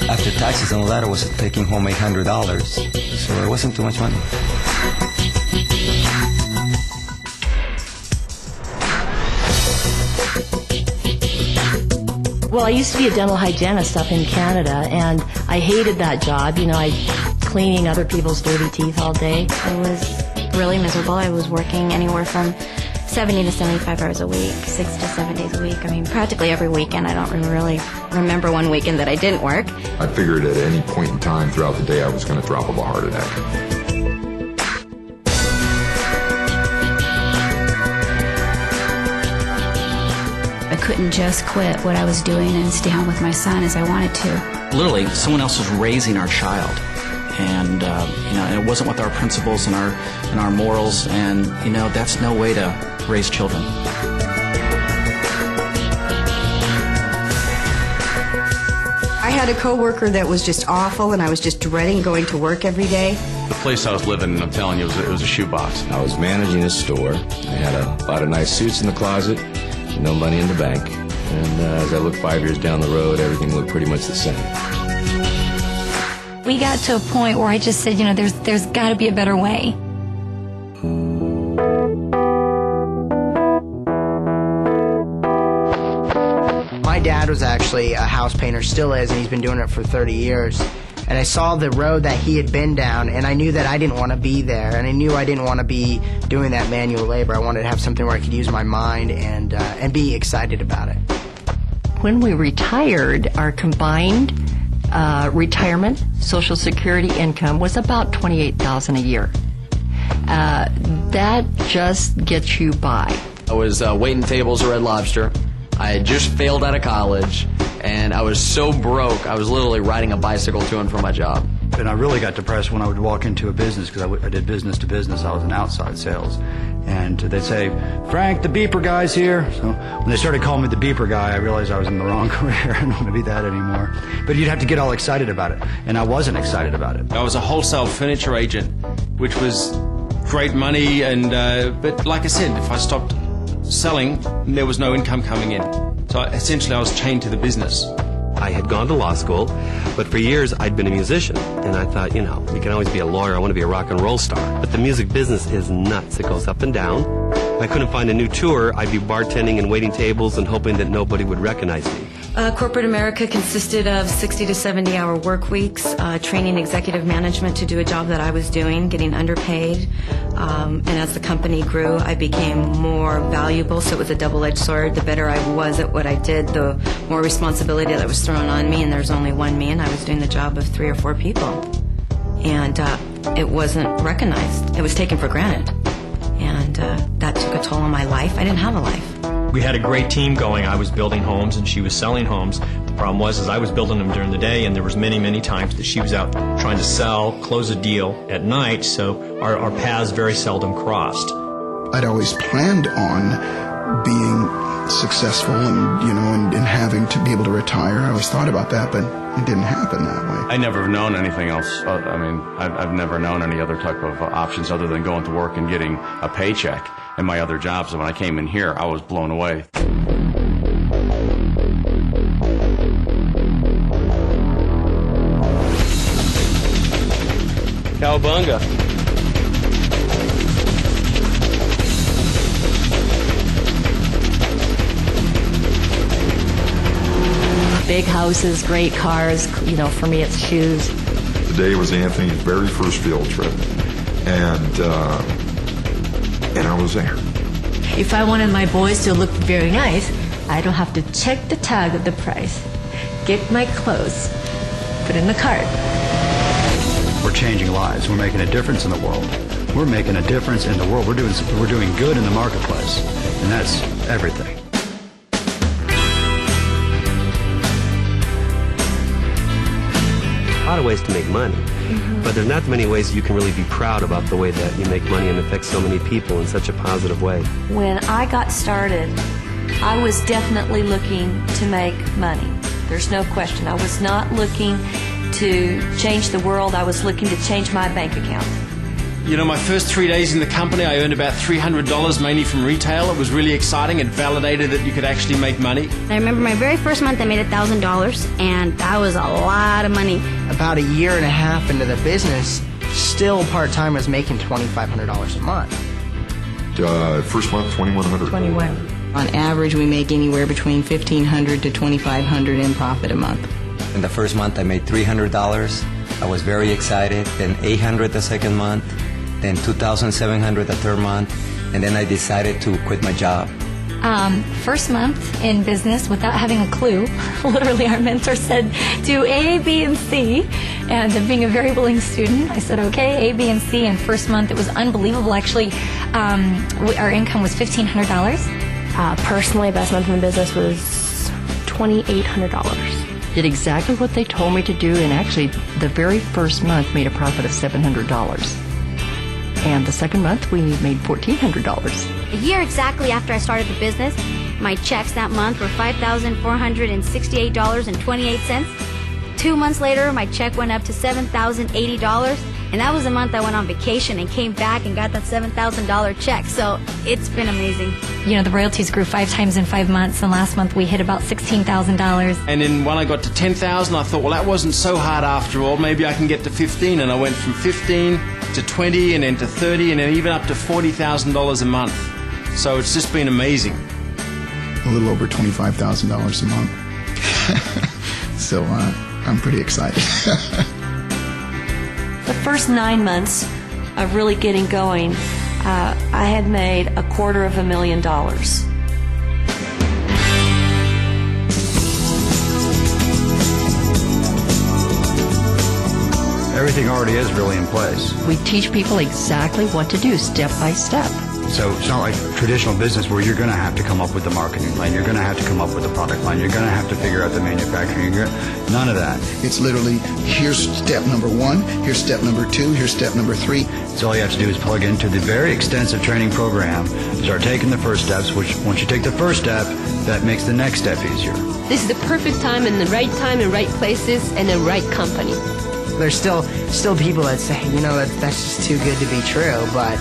After taxes and all that, I was taking home $800, so it wasn't too much money. Well, I used to be a dental hygienist up in Canada, and I hated that job. You know, I cleaning other people's dirty teeth all day. I was really miserable. I was working anywhere from 70 to 75 hours a week, 6 to 7 days a week. I mean, practically every weekend. I don't really remember one weekend that I didn't work. I figured at any point in time throughout the day I was going to drop of a heart attack. I couldn't just quit what I was doing and stay home with my son as I wanted to. Literally, someone else was raising our child, and and it wasn't with our principles and our morals, and that's no way to raise children. I had a coworker that was just awful, and I was just dreading going to work every day. The place I was living in, I'm telling you, it was a shoebox. I was managing a store. I had a lot of nice suits in the closet, no money in the bank. And as I looked 5 years down the road, everything looked pretty much the same. We got to a point where I just said, there's got to be a better way. My dad was actually a house painter, still is, and he's been doing it for 30 years. And I saw the road that he had been down, and I knew that I didn't want to be there, and I knew I didn't want to be doing that manual labor. I wanted to have something where I could use my mind and be excited about it. When we retired, our combined retirement Social Security income was about $28,000 a year. That just gets you by. I was waiting tables at Red Lobster. I had just failed out of college, and I was so broke, I was literally riding a bicycle to and from my job. And I really got depressed when I would walk into a business, because I did business to business. I was in outside sales. And they'd say, "Frank, the beeper guy's here." So when they started calling me the beeper guy, I realized I was in the wrong career. I don't want to be that anymore. But you'd have to get all excited about it, and I wasn't excited about it. I was a wholesale furniture agent, which was great money, and but like I said, if I stopped selling, there was no income coming in. So essentially I was chained to the business. I had gone to law school, but for years I'd been a musician, and I thought, you can always be a lawyer. I want to be a rock and roll star. But the music business is nuts. It goes up and down. If I couldn't find a new tour, I'd be bartending and waiting tables and hoping that nobody would recognize me. Corporate America consisted of 60 to 70-hour work weeks, training executive management to do a job that I was doing, getting underpaid. And as the company grew, I became more valuable, so it was a double-edged sword. The better I was at what I did, the more responsibility that was thrown on me, and there's only one me, and I was doing the job of 3 or 4 people. And it wasn't recognized. It was taken for granted. And that took a toll on my life. I didn't have a life. We had a great team going. I was building homes and she was selling homes. The problem was I was building them during the day, and there was many times that she was out trying to sell, close a deal at night, so our paths very seldom crossed. I'd always planned on being successful and having to be able to retire. I always thought about that, but it didn't happen that way. I never have known anything else. I've never known any other type of options other than going to work and getting a paycheck in my other jobs. And when I came in here, I was blown away. Cowabunga. Big houses, great cars. For me, it's shoes. Today was Anthony's very first field trip, and I was there. If I wanted my boys to look very nice, I don't have to check the tag of the price. Get my clothes, put in the cart. We're changing lives. We're making a difference in the world. We're making a difference in the world. We're doing good in the marketplace, and that's everything. A lot of ways to make money, but there's not many ways you can really be proud about the way that you make money and affect so many people in such a positive way. When I got started, I was definitely looking to make money. There's no question. I was not looking to change the world. I was looking to change my bank account. You know, my first 3 days in the company, I earned about $300, mainly from retail. It was really exciting. It validated that you could actually make money. I remember my very first month I made $1,000, and that was a lot of money. About a year and a half into the business, still part-time was making $2,500 a month. First month, $2,100. 21. On average, we make anywhere between $1,500 to $2,500 in profit a month. In the first month, I made $300. I was very excited. Then $800 the second month. Then $2,700 the third month. And then I decided to quit my job. First month in business without having a clue. Literally, our mentor said, do A, B, and C. And being a very willing student, I said, okay, A, B, and C. And first month, it was unbelievable. Actually, our income was $1,500. Personally, best month in the business was $2,800. Did exactly what they told me to do, and actually, the very first month made a profit of $700. And the second month, we made $1,400. A year exactly after I started the business, my checks that month were $5,468.28. 2 months later, my check went up to $7,080, and that was the month I went on vacation and came back and got that $7,000 check. So it's been amazing. You know, the royalties grew 5 times in 5 months, and last month we hit about $16,000. And then when I got to 10,000, I thought, well, that wasn't so hard after all. Maybe I can get to 15. And I went from 15 to 20 and then to 30 and then even up to $40,000 a month. So it's just been amazing. A little over $25,000 a month. So I'm pretty excited. The first 9 months of really getting going, I had made $250,000. Everything already is really in place. We teach people exactly what to do, step by step. So it's not like traditional business where you're going to have to come up with the marketing plan, you're going to have to come up with the product line, you're going to have to figure out the manufacturing. None of that. It's literally, here's step number 1, here's step number 2, here's step number 3. So all you have to do is plug into the very extensive training program, start taking the first steps, which once you take the first step, that makes the next step easier. This is the perfect time and the right places and the right company. There's still people that say, you know, that's just too good to be true, but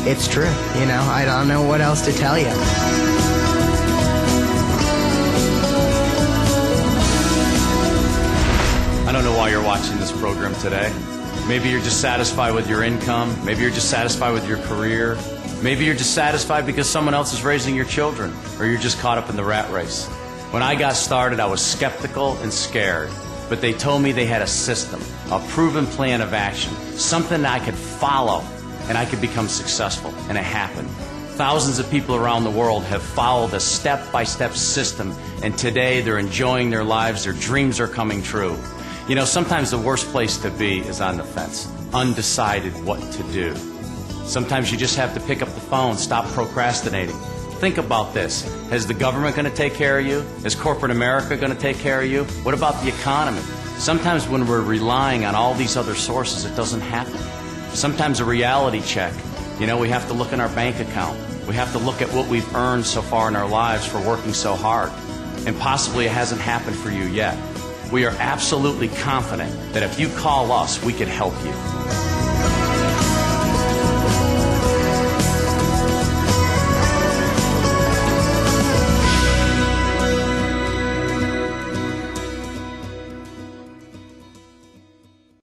it's true. You know, I don't know what else to tell you. I don't know why you're watching this program today. Maybe you're just satisfied with your income. Maybe you're just satisfied with your career. Maybe you're just satisfied because someone else is raising your children, or you're just caught up in the rat race. When I got started, I was skeptical and scared. But they told me they had a system, a proven plan of action, something that I could follow and I could become successful, and it happened. Thousands of people around the world have followed a step-by-step system, and today they're enjoying their lives, their dreams are coming true. You know, sometimes the worst place to be is on the fence, undecided what to do. Sometimes you just have to pick up the phone, stop procrastinating. Think about this. Is the government going to take care of you? Is corporate America going to take care of you? What about the economy? Sometimes when we're relying on all these other sources, it doesn't happen. Sometimes a reality check. You know, we have to look in our bank account. We have to look at what we've earned so far in our lives for working so hard. And possibly it hasn't happened for you yet. We are absolutely confident that if you call us, we can help you.